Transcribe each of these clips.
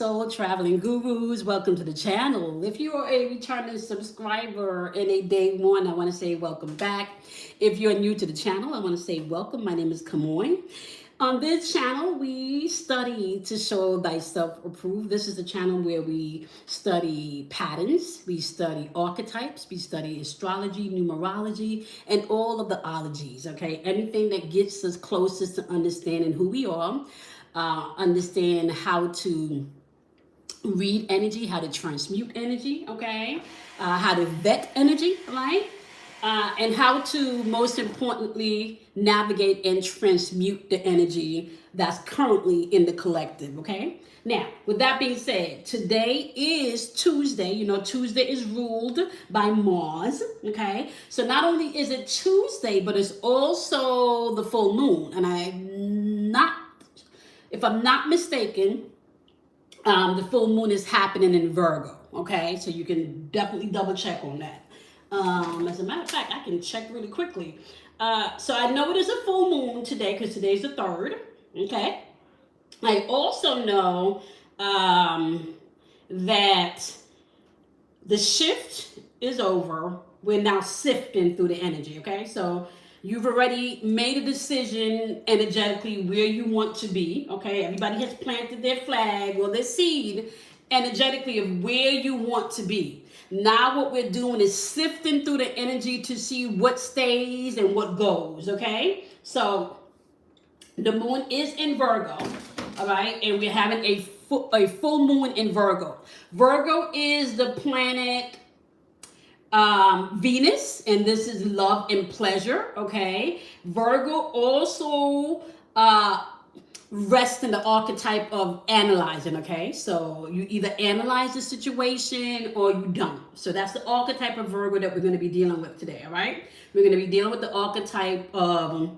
Soul Traveling Gurus. Welcome to the channel. If you are a returning subscriber and a day one, I want to say welcome back. If you're new to the channel, I want to say welcome. My name is Kamoy. On this channel, we study to show thyself approved. This is the channel where we study patterns, we study archetypes, we study astrology, numerology, and all of the ologies, okay? Anything that gets us closest to understanding who we are, understand how to read energy, how to transmute energy, okay? How to vet energy, right? And how to, most importantly, navigate and transmute the energy that's currently in the collective, okay? Now, with that being said, today is Tuesday. You know, Tuesday is ruled by Mars, okay? So not only is it Tuesday, but it's also the full moon. And if I'm not mistaken, the full moon is happening in Virgo. Okay, so you can definitely double check on that. As a matter of fact, I can check really quickly. So I know it is a full moon today because today's the 3rd. Okay, I also know that the shift is over. We're now sifting through the energy. Okay, so you've already made a decision energetically where you want to be. Okay, everybody has planted their flag or their seed energetically of where you want to be. Now what we're doing is sifting through the energy to see what stays and what goes. Okay, so the moon is in Virgo, all right, and we're having a full moon in Virgo. Virgo is the planet Venus, and this is love and pleasure, okay? Virgo also rests in the archetype of analyzing, okay? So you either analyze the situation or you don't. So that's the archetype of Virgo that we're going to be dealing with today, all right? We're going to be dealing with the archetype of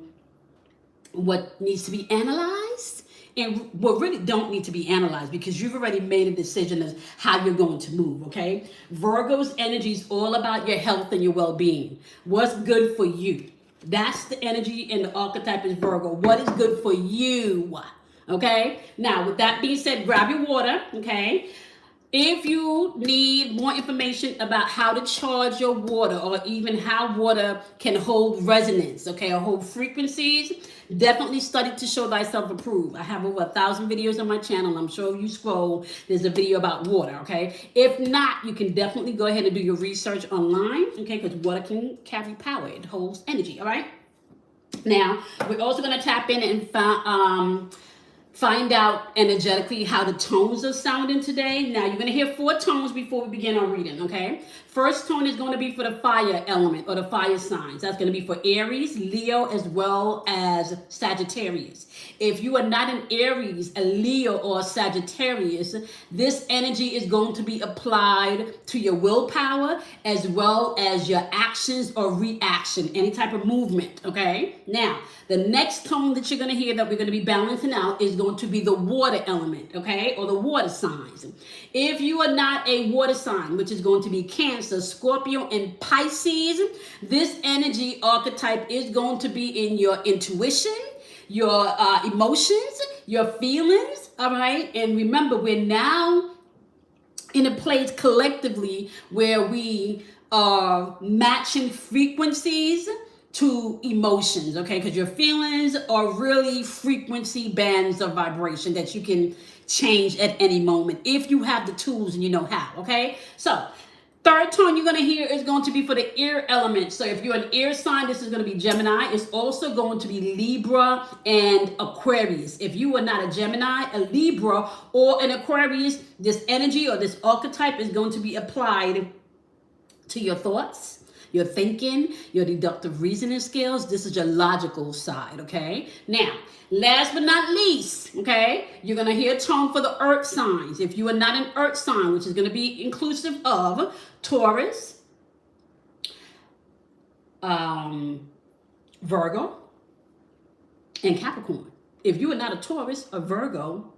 what needs to be analyzed and what really don't need to be analyzed because you've already made a decision as how you're going to move, okay? Virgo's energy is all about your health and your well-being. What's good for you? That's the energy and the archetype is Virgo. What is good for you? Okay? Now, with that being said, grab your water, okay? If you need more information about how to charge your water or even how water can hold resonance, okay, or hold frequencies, definitely study to show thyself approved. I have over 1,000 videos on my channel. I'm sure if you scroll, there's a video about water, okay? If not, you can definitely go ahead and do your research online, okay, because water can carry power. It holds energy, all right? Now, we're also going to tap in and find out energetically how the tones are sounding today. Now, you're going to hear 4 tones before we begin our reading, okay? First tone is going to be for the fire element or the fire signs. That's going to be for Aries, Leo, as well as Sagittarius. If you are not an Aries, a Leo, or a Sagittarius, this energy is going to be applied to your willpower as well as your actions or reaction, any type of movement, okay? Now, the next tone that you're going to hear that we're going to be balancing out is going to be the water element, okay, or the water signs. If you are not a water sign, which is going to be Cancer, Scorpio, and Pisces, this energy archetype is going to be in your intuition, your emotions, your feelings, all right? And remember, we're now in a place collectively where we are matching frequencies to emotions, okay? Because your feelings are really frequency bands of vibration that you can change at any moment if you have the tools and you know how, okay? So, third tone you're going to hear is going to be for the air element. So if you're an air sign, this is going to be Gemini. It's also going to be Libra and Aquarius. If you are not a Gemini, a Libra, or an Aquarius, this energy or this archetype is going to be applied to your thoughts, your thinking, your deductive reasoning skills. This is your logical side, okay? Now, last but not least, okay, you're going to hear a tone for the earth signs. If you are not an earth sign, which is going to be inclusive of Taurus, Virgo, and Capricorn. If you are not a Taurus, a Virgo,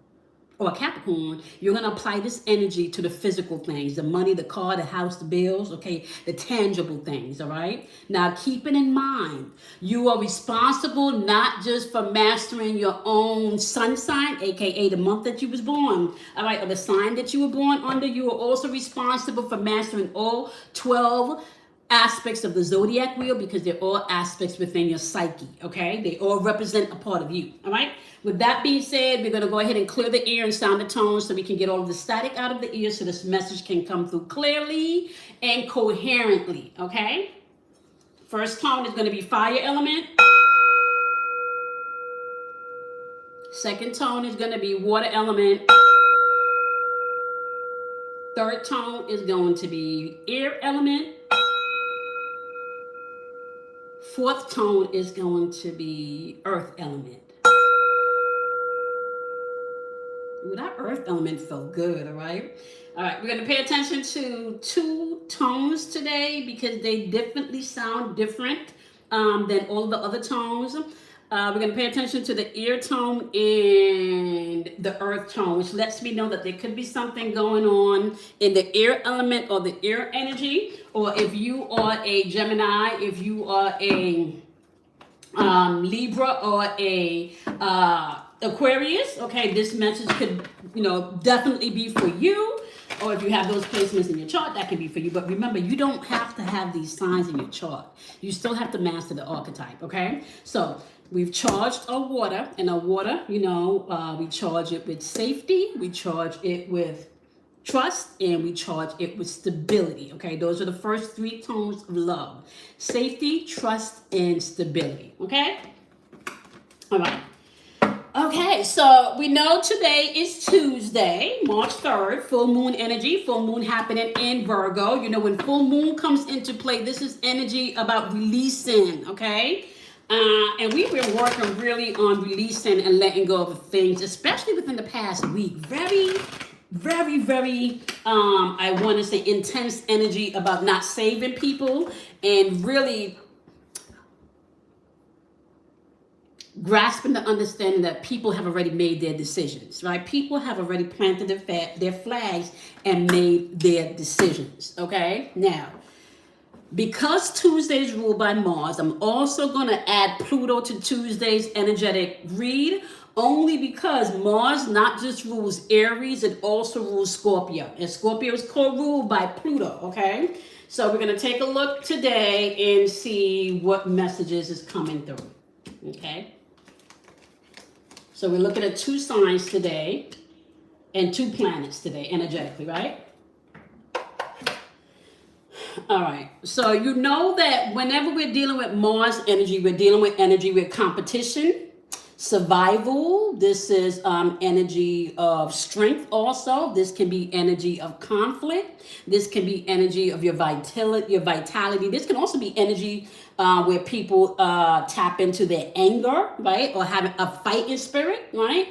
or a Capricorn, you're going to apply this energy to the physical things, the money, the car, the house, the bills, okay, the tangible things, all right? Now, keeping in mind, you are responsible not just for mastering your own sun sign, aka the month that you was born, all right, or the sign that you were born under. You are also responsible for mastering all 12 aspects of the zodiac wheel, because they're all aspects within your psyche, okay? They all represent a part of you, all right? With that being said, we're going to go ahead and clear the ear and sound the tones so we can get all of the static out of the ear so this message can come through clearly and coherently, okay? First tone is going to be fire element. Second tone is going to be water element. Third tone is going to be air element. Fourth tone is going to be earth element. Ooh, that earth element felt good, all right? All right, we're going to pay attention to 2 tones today because they definitely sound different than all the other tones. We're going to pay attention to the air tone and the earth tone, which lets me know that there could be something going on in the air element or the air energy. Or if you are a Gemini, if you are a Libra or a Aquarius, okay, this message could, definitely be for you. Or if you have those placements in your chart, that could be for you. But remember, you don't have to have these signs in your chart. You still have to master the archetype, okay? So we've charged our water, and our water, we charge it with safety, we charge it with trust, and we charge it with stability, okay? Those are the first 3 tones of love. Safety, trust, and stability, okay? All right. Okay, so we know today is Tuesday, March 3rd, full moon energy, full moon happening in Virgo. When full moon comes into play, this is energy about releasing, okay? And we've been working really on releasing and letting go of things, especially within the past week. Very, very, very, I want to say intense energy about not saving people and really grasping the understanding that people have already made their decisions, right? People have already planted their flags and made their decisions, okay? Now, because Tuesday is ruled by Mars, I'm also going to add Pluto to Tuesday's energetic read, only because Mars not just rules Aries, it also rules Scorpio. And Scorpio is co-ruled by Pluto, okay? So we're going to take a look today and see what messages is coming through, okay? So we're looking at 2 signs today and 2 planets today, energetically, right? All right. So you know that whenever we're dealing with Mars energy, we're dealing with energy with competition, survival. This is energy of strength also. This can be energy of conflict. This can be energy of your vitality. This can also be energy where people tap into their anger, right? Or having a fighting spirit, right?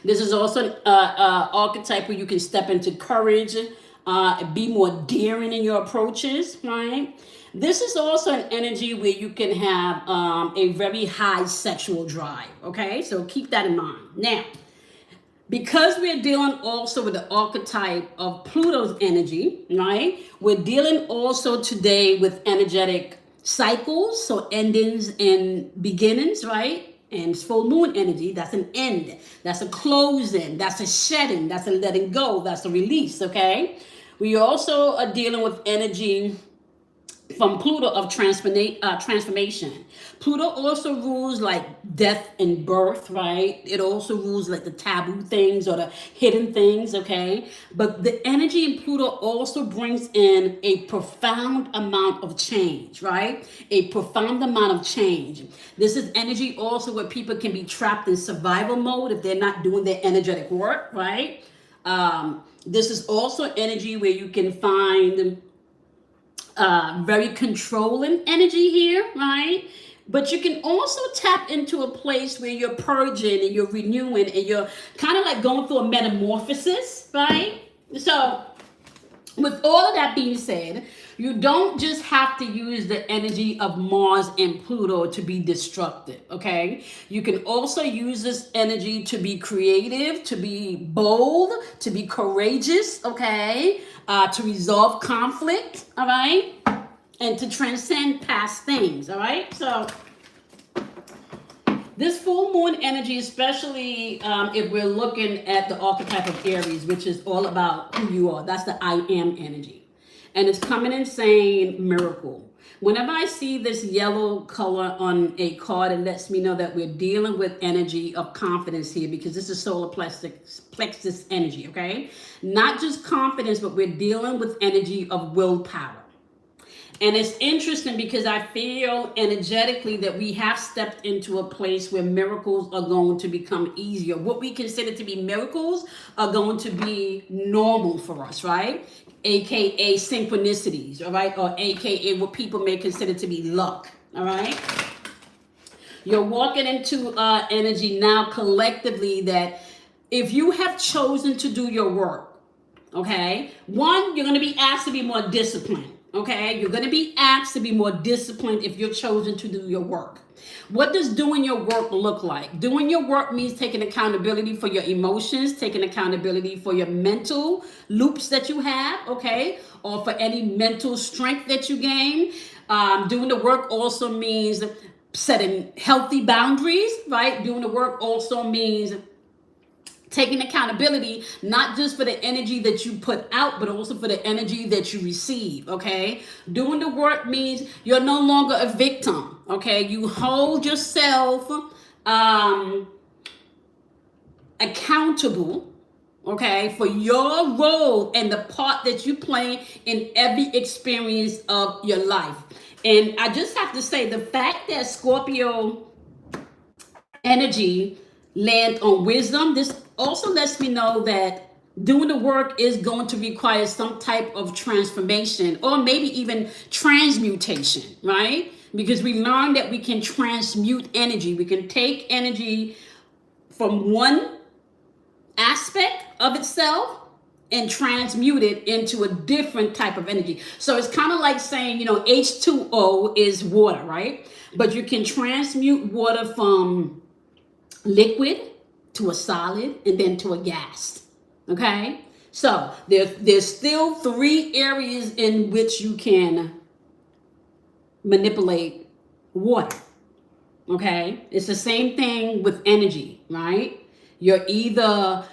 This is also an archetype where you can step into courage, be more daring in your approaches, right? This is also an energy where you can have a very high sexual drive, okay? So keep that in mind. Now, because we're dealing also with the archetype of Pluto's energy, right? We're dealing also today with energetic cycles, so endings and beginnings, right? And full moon energy, that's an end, that's a closing, that's a shedding, that's a letting go, that's a release, okay? We also are dealing with energy from Pluto of transformation. Pluto also rules like death and birth, right? It also rules like the taboo things or the hidden things, okay? But the energy in Pluto also brings in a profound amount of change, right? A profound amount of change. This is energy also where people can be trapped in survival mode if they're not doing their energetic work, right? This is also energy where you can find very controlling energy here, right? But you can also tap into a place where you're purging and you're renewing and you're kind of like going through a metamorphosis, right? So With all of that being said, you don't just have to use the energy of Mars and Pluto to be destructive, okay? You can also use this energy to be creative, to be bold, to be courageous, okay? To resolve conflict, all right? And to transcend past things, all right? So this full moon energy, especially if we're looking at the archetype of Aries, which is all about who you are. That's the I am energy. And it's coming in saying miracle. Whenever I see this yellow color on a card, it lets me know that we're dealing with energy of confidence here, because this is solar plexus energy, okay? Not just confidence, but we're dealing with energy of willpower. And it's interesting because I feel energetically that we have stepped into a place where miracles are going to become easier. What we consider to be miracles are going to be normal for us, right? AKA synchronicities, all right? Or AKA what people may consider to be luck, all right? You're walking into energy now collectively that if you have chosen to do your work, okay, one, you're going to be asked to be more disciplined. Okay, you're going to be asked to be more disciplined if you're chosen to do your work. What does doing your work look like? Doing your work means taking accountability for your emotions, taking accountability for your mental loops that you have, okay, or for any mental strength that you gain. Doing the work also means setting healthy boundaries, right? Doing the work also means taking accountability, not just for the energy that you put out, but also for the energy that you receive, okay? Doing the work means you're no longer a victim, okay? You hold yourself accountable, okay, for your role and the part that you play in every experience of your life. And I just have to say, the fact that Scorpio energy land on wisdom, this also lets me know that doing the work is going to require some type of transformation, or maybe even transmutation, right? Because we learned that we can transmute energy. We can take energy from one aspect of itself and transmute it into a different type of energy. So it's kind of like saying, H2O is water, right? But you can transmute water from liquid to a solid and then to a gas. Okay, so there's still 3 areas in which you can manipulate water. Okay, it's the same thing with energy, right? You're either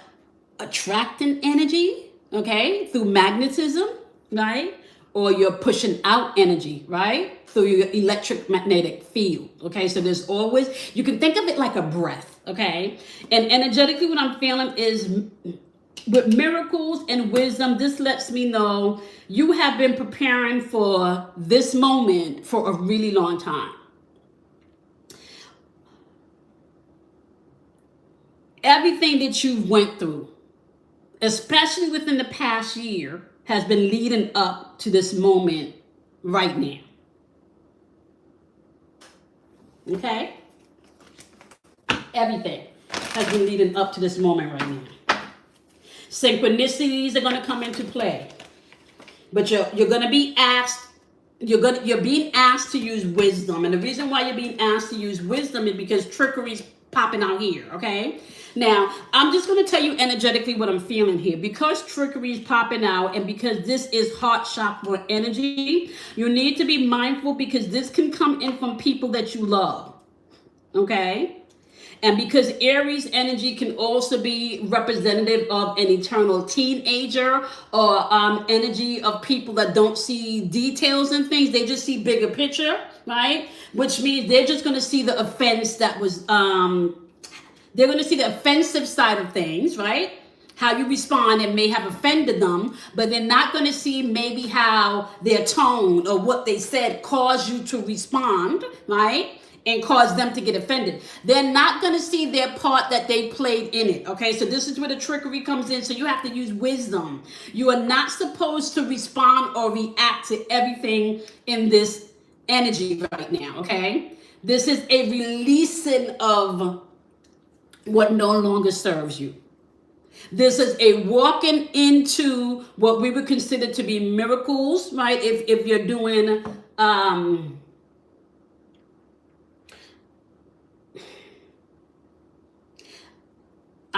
attracting energy, okay, through magnetism, right? Or you're pushing out energy, right? Through your electromagnetic field, okay? So there's always, you can think of it like a breath, okay? And energetically, what I'm feeling is with miracles and wisdom, this lets me know you have been preparing for this moment for a really long time. Everything that you've went through, especially within the past year, has been leading up to this moment right now. Okay? Everything has been leading up to this moment right now. Synchronicities are going to come into play. But you're going to be asked, you're being asked to use wisdom. And the reason why you're being asked to use wisdom is because trickery is popping out here, okay? Now, I'm just going to tell you energetically what I'm feeling here. Because trickery is popping out and because this is heart chakra energy, you need to be mindful because this can come in from people that you love, okay? And because Aries energy can also be representative of an eternal teenager or energy of people that don't see details and things. They just see bigger picture, right? Which means they're just going to see the offense that was, they're going to see the offensive side of things, right? How you respond and may have offended them, but they're not going to see maybe how their tone or what they said caused you to respond, right? And cause them to get offended. They're not going to see their part that they played in it. Okay, so this is where the trickery comes in. So you have to use wisdom. You are not supposed to respond or react to everything in this energy right now. Okay, this is a releasing of what no longer serves you. This is a walking into what we would consider to be miracles, right? If you're doing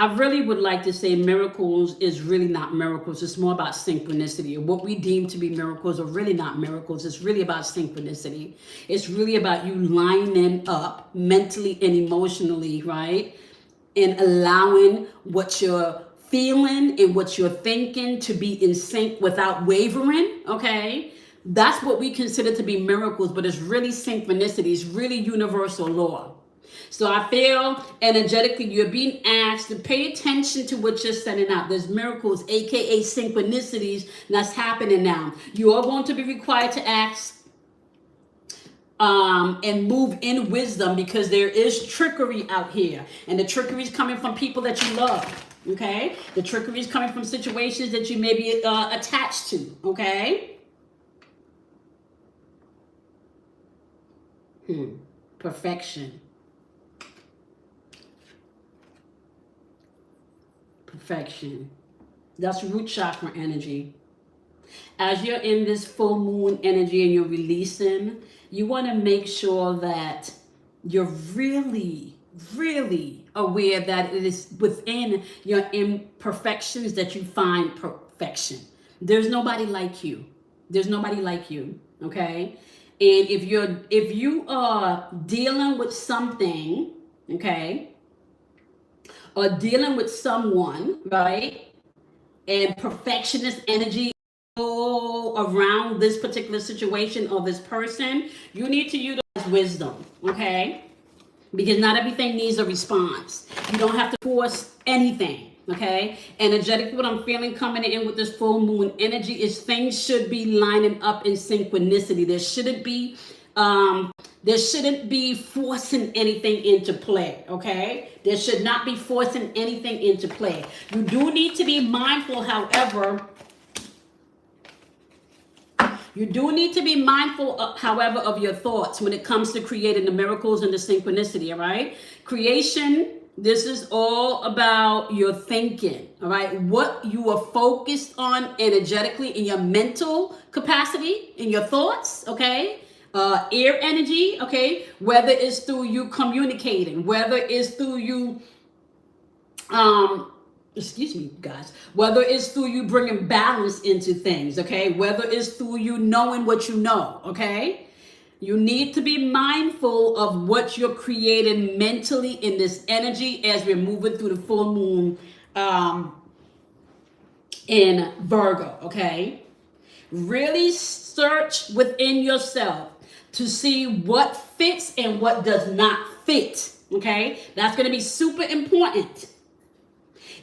I really would like to say miracles is really not miracles. It's more about synchronicity. What we deem to be miracles are really not miracles. It's really about synchronicity. It's really about you lining up mentally and emotionally, right? And allowing what you're feeling and what you're thinking to be in sync without wavering, okay? That's what we consider to be miracles, but it's really synchronicity. It's really universal law. So I feel energetically you're being asked to pay attention to what you're sending out. There's miracles, aka synchronicities, that's happening now. You are going to be required to ask and move in wisdom, because there is trickery out here, and the trickery is coming from people that you love. Okay, the trickery is coming from situations that you may be attached to. Okay. Perfection. Perfection. That's root chakra energy. As you're in this full moon energy and you're releasing, you want to make sure that you're really, really aware that it is within your imperfections that you find perfection. There's nobody like you. There's nobody like you. Okay. And if you are dealing with something, okay, or dealing with someone, right, and perfectionist energy around this particular situation or this person, you need to utilize wisdom, okay? Because not everything needs a response. You don't have to force anything, okay? Energetic, what I'm feeling coming in with this full moon energy is things should be lining up in synchronicity. There shouldn't be forcing anything into play, okay? There should not be forcing anything into play. You do need to be mindful, however, of your thoughts when it comes to creating the miracles and the synchronicity, all right? Creation, this is all about your thinking, all right? What you are focused on energetically in your mental capacity, in your thoughts, okay? Air energy, okay? Whether it's through you communicating, whether it's through you, excuse me, guys, whether it's through you bringing balance into things, okay? Whether it's through you knowing what you know, okay? You need to be mindful of what you're creating mentally in this energy as we're moving through the full moon in Virgo, okay? Really search within yourself to see what fits and what does not fit, okay? That's going to be super important.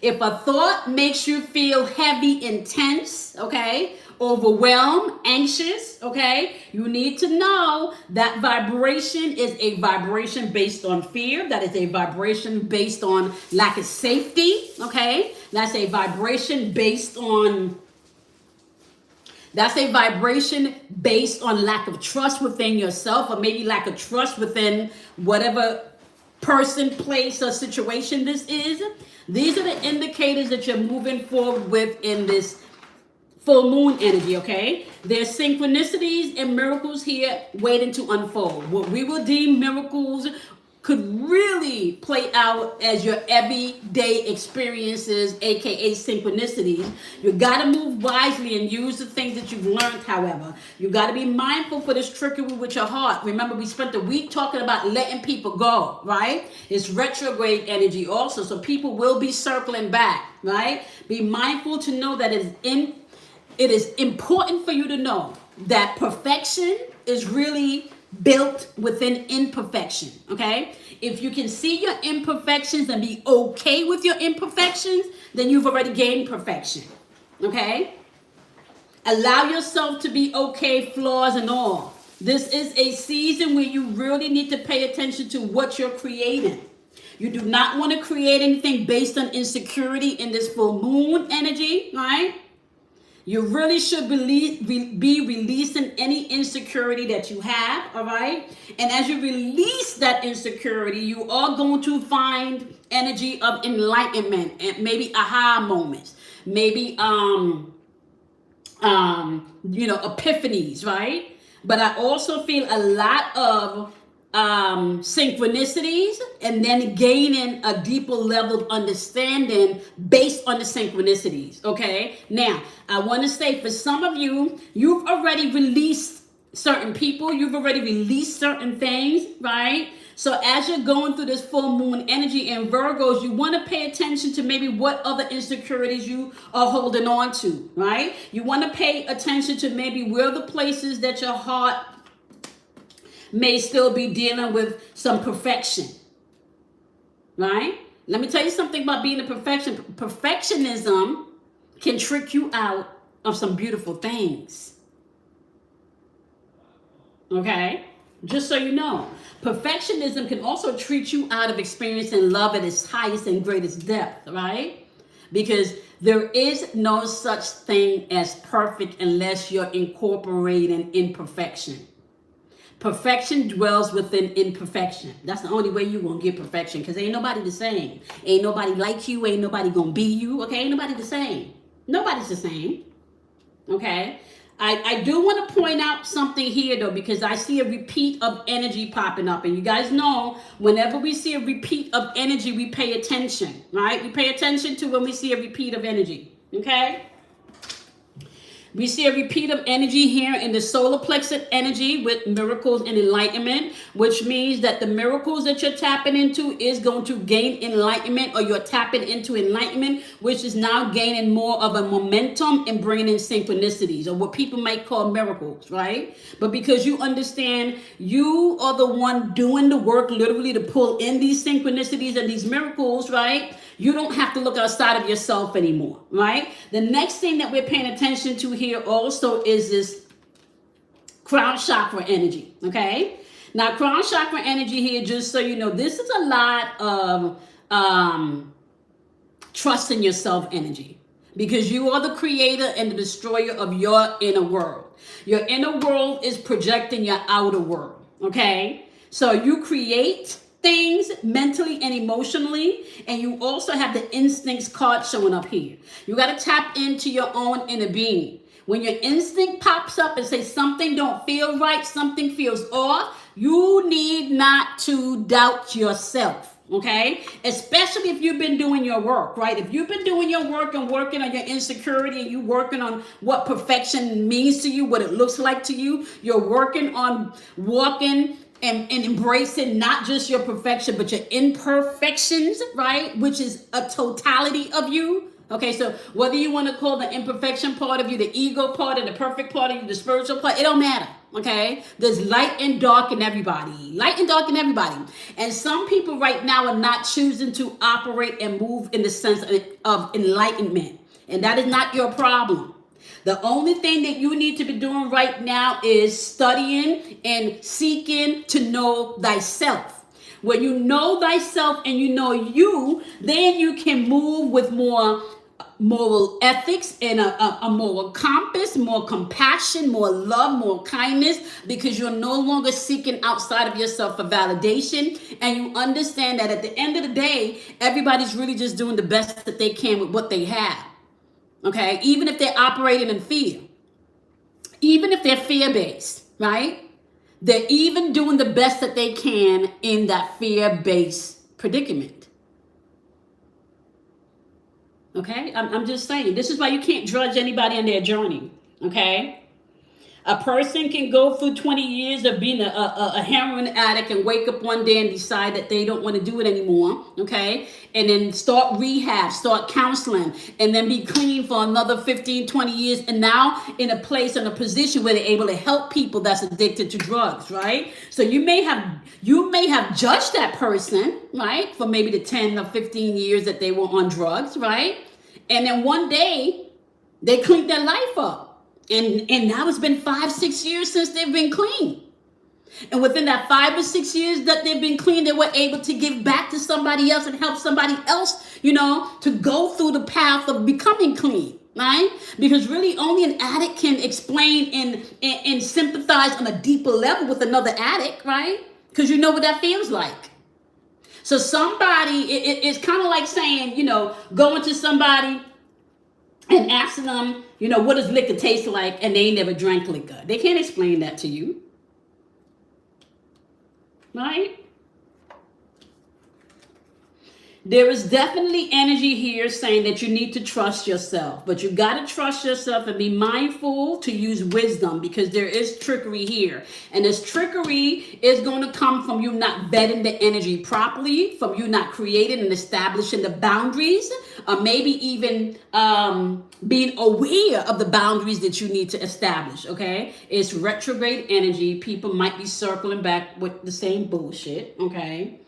If a thought makes you feel heavy, intense, okay, overwhelmed, anxious, okay, you need to know that vibration is a vibration based on fear. That is a vibration based on lack of safety, okay? That's a vibration based on lack of trust within yourself, or maybe lack of trust within whatever person, place, or situation this is. These are the indicators that you're moving forward with in this full moon energy, okay? There's synchronicities and miracles here waiting to unfold. What we will deem miracles could really play out as your everyday experiences, aka synchronicities. You gotta move wisely and use the things that you've learned, however. You gotta be mindful for this trickery with your heart. Remember, we spent the week talking about letting people go, right? It's retrograde energy also, so people will be circling back, right? Be mindful to know that it is important for you to know that perfection is really built within imperfection, okay? If you can see your imperfections and be okay with your imperfections, then you've already gained perfection, okay? Allow yourself to be okay, flaws and all. This is a season where you really need to pay attention to what you're creating. You do not want to create anything based on insecurity in this full moon energy, right? You really should be releasing any insecurity that you have, all right? And as you release that insecurity, you are going to find energy of enlightenment and maybe aha moments, maybe epiphanies, right? But I also feel a lot of synchronicities, and then gaining a deeper level of understanding based on the synchronicities. Okay, now I want to say for some of you, you've already released certain people, you've already released certain things, right? So as you're going through this full moon energy in Virgos, you want to pay attention to maybe what other insecurities you are holding on to, right? You want to pay attention to maybe where the places that your heart may still be dealing with some perfection, right? Let me tell you something about being a perfectionism can trick you out of some beautiful things. Okay? Just so you know, perfectionism can also treat you out of experiencing love at its highest and greatest depth, right? Because there is no such thing as perfect unless you're incorporating imperfection. Perfection dwells within imperfection. That's the only way you won't get perfection, because ain't nobody the same. Ain't nobody like you. Ain't nobody gonna be you. Okay, ain't nobody the same. Nobody's the same. Okay. I do want to point out something here though, because I see a repeat of energy popping up, and you guys know whenever we see a repeat of energy, we pay attention, right? We pay attention to when we see a repeat of energy. Okay. We see a repeat of energy here in the solar plexus energy with miracles and enlightenment, which means that the miracles that you're tapping into is going to gain enlightenment, or you're tapping into enlightenment, which is now gaining more of a momentum and bringing in synchronicities, or what people might call miracles, right? But because you understand you are the one doing the work literally to pull in these synchronicities and these miracles, right? You don't have to look outside of yourself anymore, right? The next thing that we're paying attention to here also is this crown chakra energy, okay? Now, crown chakra energy here, just so you know, this is a lot of trust in yourself energy, because you are the creator and the destroyer of your inner world. Your inner world is projecting your outer world, okay? So you create things mentally and emotionally, and you also have the instincts card showing up here. You got to tap into your own inner being. When your instinct pops up and says something don't feel right, something feels off, you need not to doubt yourself, okay? Especially if you've been doing your work, right? If you've been doing your work and working on your insecurity, and you working on what perfection means to you, what it looks like to you, you're working on walking and embracing not just your perfection, but your imperfections, right? Which is a totality of you. Okay, so whether you want to call the imperfection part of you the ego part, and the perfect part of you the spiritual part, it don't matter. Okay, there's light and dark in everybody. Light and dark in everybody. And some people right now are not choosing to operate and move in the sense of enlightenment. And that is not your problem. The only thing that you need to be doing right now is studying and seeking to know thyself. When you know thyself and you know you, then you can move with more moral ethics and a moral compass, more compassion, more love, more kindness, because you're no longer seeking outside of yourself for validation. And you understand that at the end of the day, everybody's really just doing the best that they can with what they have. Okay, even if they're operating in fear, even if they're fear-based, right? They're even doing the best that they can in that fear-based predicament. Okay, I'm just saying, this is why you can't judge anybody on their journey, okay? A person can go through 20 years of being a heroin addict and wake up one day and decide that they don't want to do it anymore, okay? And then start rehab, start counseling, and then be clean for another 15, 20 years, and now in a place, in a position where they're able to help people that's addicted to drugs, right? So you may have judged that person, right, for maybe the 10 or 15 years that they were on drugs, right? And then one day, they cleaned their life up. And now it's been 5-6 years since they've been clean. And within that 5 or 6 years that they've been clean, they were able to give back to somebody else and help somebody else, to go through the path of becoming clean, right? Because really only an addict can explain and sympathize on a deeper level with another addict, right? Because you know what that feels like. So somebody, it's kind of like saying, going to somebody and asking them, what does liquor taste like? And they never drank liquor. They can't explain that to you. Right? There is definitely energy here saying that you need to trust yourself, but you got to trust yourself and be mindful to use wisdom, because there is trickery here. And this trickery is going to come from you not vetting the energy properly, from you not creating and establishing the boundaries, or maybe even being aware of the boundaries that you need to establish, okay? It's retrograde energy. People might be circling back with the same bullshit, okay?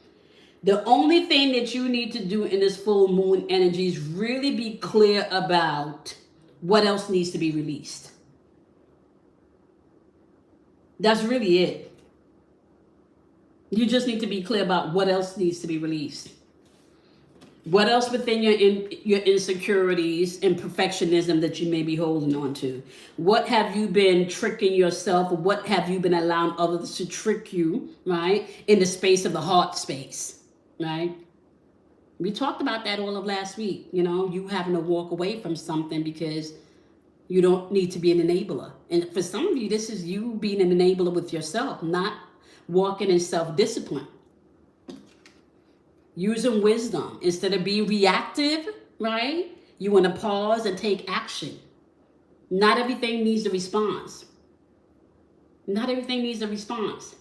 The only thing that you need to do in this full moon energy is really be clear about what else needs to be released. That's really it. You just need to be clear about what else needs to be released. What else within your insecurities and perfectionism that you may be holding on to? What have you been tricking yourself, or what have you been allowing others to trick you, right, in the space of the heart space? Right? We talked about that all of last week. You having to walk away from something because you don't need to be an enabler. And for some of you, this is you being an enabler with yourself, not walking in self-discipline. Using wisdom instead of being reactive, right? You want to pause and take action. Not everything needs a response. Not everything needs a response.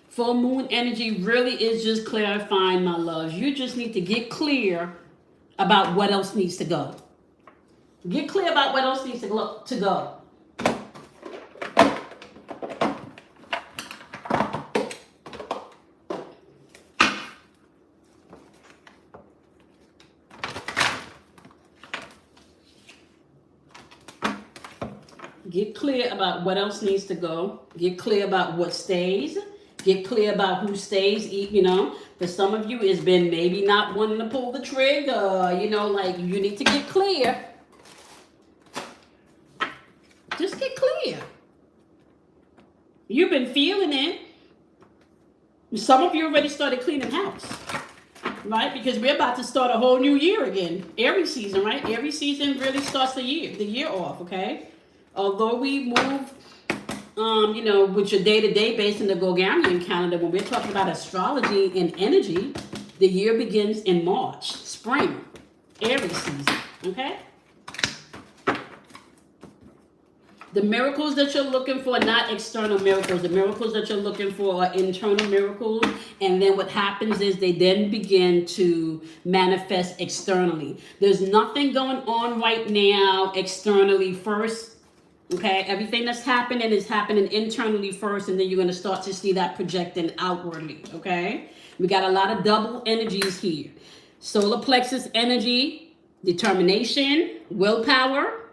Full moon energy really is just clarifying, my loves. You just need to get clear about what else needs to go. Get clear about what else needs to go. Get clear about what else needs to go. Get clear about what stays. Get clear about who stays. For some of you, it's been maybe not wanting to pull the trigger. You need to get clear. Just get clear. You've been feeling it. Some of you already started cleaning house, right? Because we're about to start a whole new year again. Aries season, right? Aries season really starts the year off, okay? Although we move with your day-to-day based in the Gregorian calendar, when we're talking about astrology and energy, the year begins in March, spring, Aries season, okay? The miracles that you're looking for are not external miracles. The miracles that you're looking for are internal miracles. And then what happens is they then begin to manifest externally. There's nothing going on right now externally first. Okay, everything that's happening is happening internally first, and then you're going to start to see that projecting outwardly, okay? We got a lot of double energies here. Solar plexus energy, determination, willpower,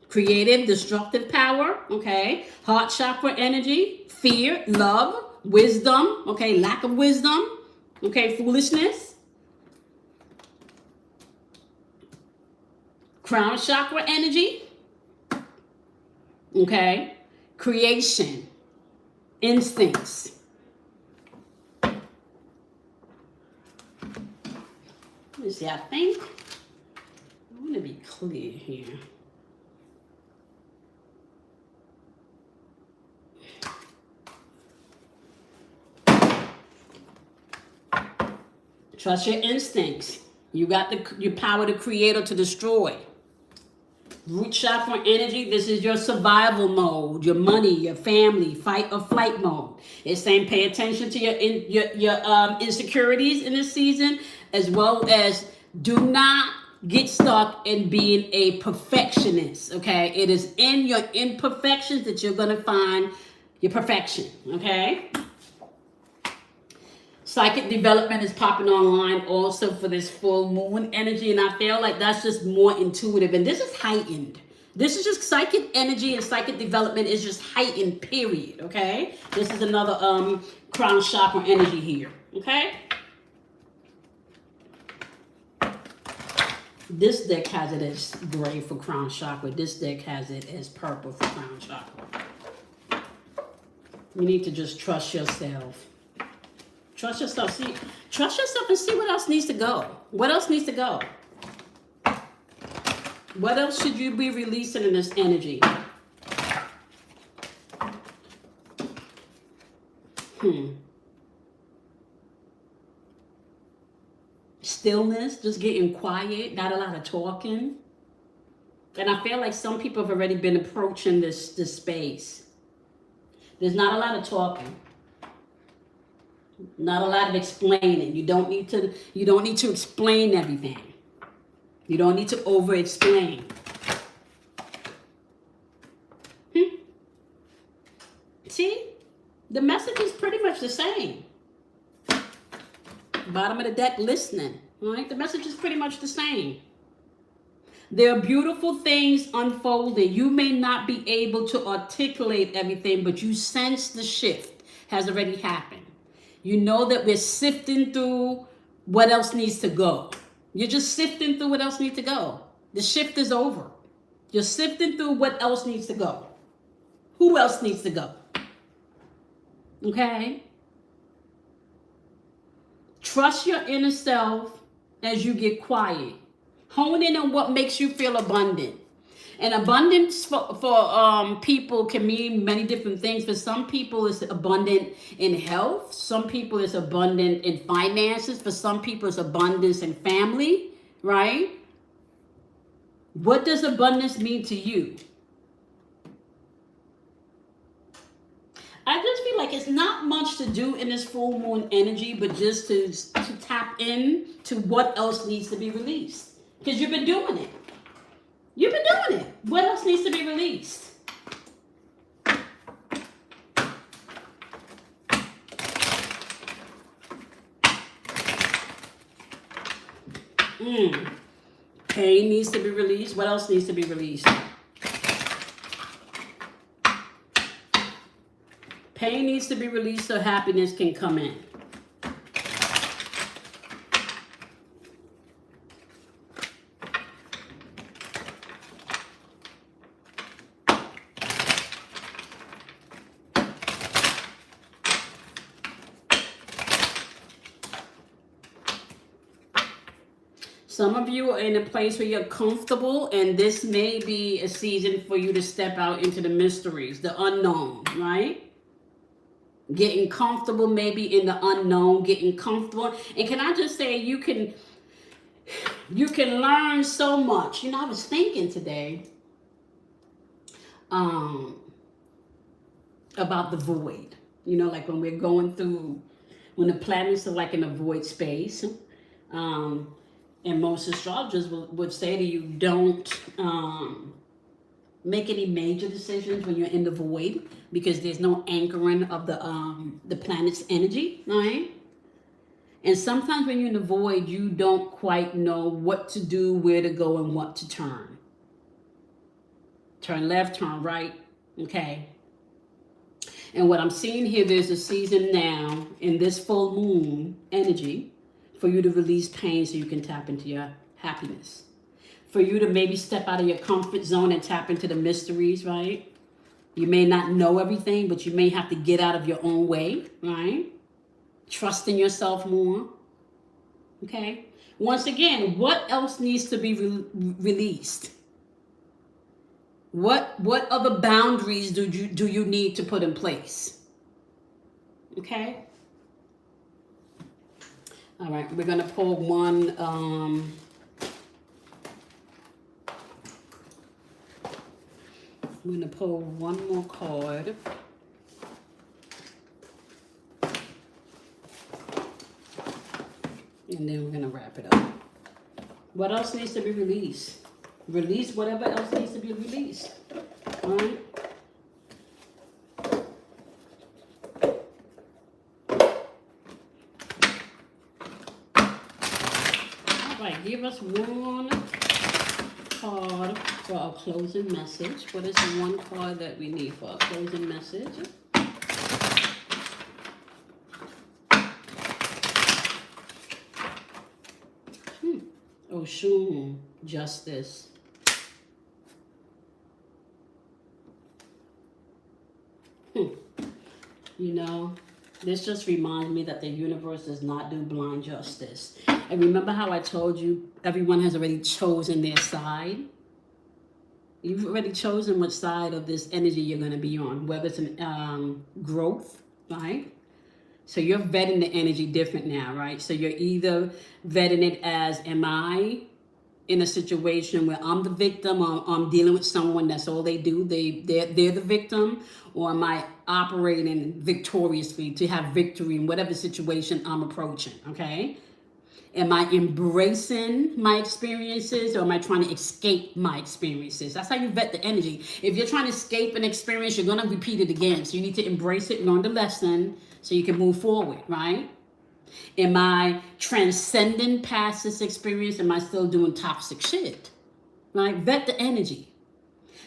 creative, destructive power, okay? Heart chakra energy, fear, love, wisdom, okay? Lack of wisdom, okay? Foolishness. Crown chakra energy. Okay, creation, instincts. Let me see, I think I want to be clear here. Trust your instincts. You got your power to create or to destroy. Root chakra energy, this is your survival mode, your money, your family, fight or flight mode. It's saying pay attention to your insecurities in this season, as well as do not get stuck in being a perfectionist, okay? It is in your imperfections that you're going to find your perfection, okay? Psychic development is popping online also for this full moon energy, and I feel like that's just more intuitive, and this is heightened, This is just psychic energy, and psychic development is just heightened, period, okay? This is another crown chakra energy here, okay? This deck has it as gray for crown chakra. This deck has it as purple for crown chakra. You need to just trust yourself. Trust yourself. Trust yourself and see what else needs to go. What else needs to go? What else should you be releasing in this energy? Stillness, just getting quiet, not a lot of talking. And I feel like some people have already been approaching this space. There's not a lot of talking. Not a lot of explaining. You don't need to explain everything. You don't need to over-explain. See? The message is pretty much the same. Bottom of the deck, listening. Right? The message is pretty much the same. There are beautiful things unfolding. You may not be able to articulate everything, but you sense the shift has already happened. You know that we're sifting through what else needs to go. You're just sifting through what else needs to go. The shift is over. You're sifting through what else needs to go. Who else needs to go? Okay? Trust your inner self as you get quiet. Hone in on what makes you feel abundant. And abundance for people can mean many different things. For some people, it's abundant in health. Some people, it's abundant in finances. For some people, it's abundance in family, right? What does abundance mean to you? I just feel like it's not much to do in this full moon energy, but just to tap in to what else needs to be released. Because you've been doing it. You've been doing it. What else needs to be released? Pain needs to be released. What else needs to be released? Pain needs to be released so happiness can come in. Some of you are in a place where you're comfortable, and this may be a season for you to step out into the mysteries, the unknown, right? Getting comfortable maybe in the unknown, getting comfortable. And can I just say, you can learn so much. You know, I was thinking today about the void. You know, like when we're going through, when the planets are like in a void space. And most astrologers would say to you, don't make any major decisions when you're in the void, because there's no anchoring of the planet's energy, right? And sometimes when you're in the void, you don't quite know what to do, where to go, and what to turn. Turn left, turn right, okay? And what I'm seeing here, there's a season now in this full moon energy for you to release pain so you can tap into your happiness. For you to maybe step out of your comfort zone and tap into the mysteries, right? You may not know everything, but you may have to get out of your own way, right? Trust in yourself more, okay? Once again, what else needs to be released? What other boundaries do you need to put in place? Okay? All right, we're going to pull one. We're going to pull one more card. And then we're going to wrap it up. What else needs to be released? Release whatever else needs to be released. All right? Give us one card for our closing message. What is the one card that we need for our closing message? Oshun, justice. You know, this just reminds me that the universe does not do blind justice. And remember how I told you everyone has already chosen their side? You've already chosen what side of this energy you're going to be on, whether it's an growth, right? So you're vetting the energy different now, right? So you're either vetting it as, am I in a situation where I'm the victim, or I'm dealing with someone that's all they do, they're the victim, or am I operating victoriously to have victory in whatever situation I'm approaching, okay? Am I embracing my experiences, or am I trying to escape my experiences? That's how you vet the energy. If you're trying to escape an experience, you're going to repeat it again. So you need to embrace it, learn the lesson, so you can move forward, right? Am I transcending past this experience? Am I still doing toxic shit? Right? Vet the energy.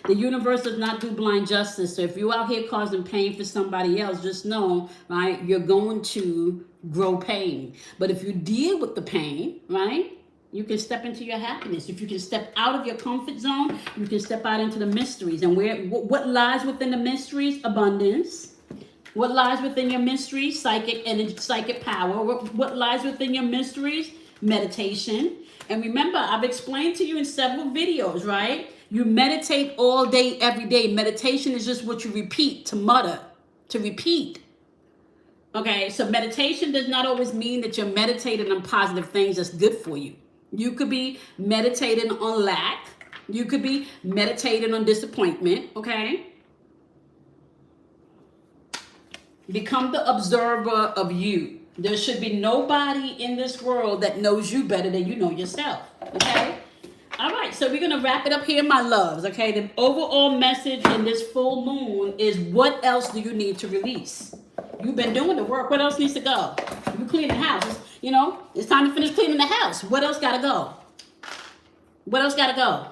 The universe does not do blind justice. So if you're out here causing pain for somebody else, just know, right, you're going to grow pain. But if you deal with the pain, right, you can step into your happiness. If you can step out of your comfort zone, you can step out into the mysteries. And what lies within the mysteries? Abundance. What lies within your mysteries? Psychic energy, psychic power. What lies within your mysteries? Meditation. And remember, I've explained to you in several videos, right? You meditate all day, every day. Meditation is just what you repeat, to mutter, to repeat. Okay, so meditation does not always mean that you're meditating on positive things that's good for you. You could be meditating on lack. You could be meditating on disappointment, okay? Become the observer of you. There should be nobody in this world that knows you better than you know yourself, okay? All right, so we're going to wrap it up here, my loves, okay? The overall message in this full moon is, what else do you need to release? You've been doing the work. What else needs to go? You cleaning the house. You know, it's time to finish cleaning the house. What else got to go? What else got to go?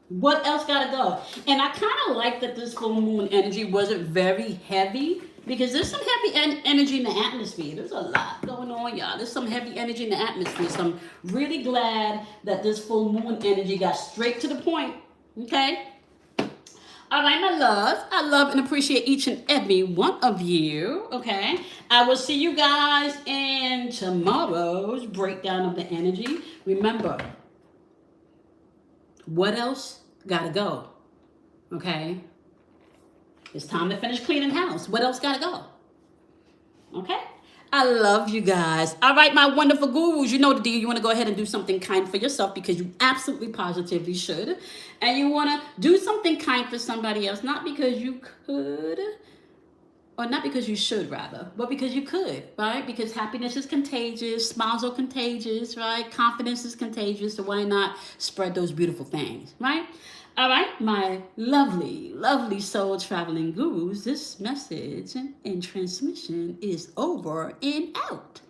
What else got to go? And I kind of like that this full moon energy wasn't very heavy, because there's some heavy energy in the atmosphere. There's a lot going on, y'all. There's some heavy energy in the atmosphere. So I'm really glad that this full moon energy got straight to the point. Okay? All right, my loves. I love and appreciate each and every one of you. Okay? I will see you guys in tomorrow's breakdown of the energy. Remember, what else gotta go? Okay? It's time to finish cleaning house. What else gotta go? Okay? I love you guys. All right, my wonderful gurus. You know the deal. You want to go ahead and do something kind for yourself, because you absolutely positively should. And you want to do something kind for somebody else, not because you could, or not because you should, rather, but because you could, right? Because happiness is contagious, smiles are contagious, right? Confidence is contagious, so why not spread those beautiful things, right? All right, my lovely, lovely soul traveling gurus, this message and transmission is over and out.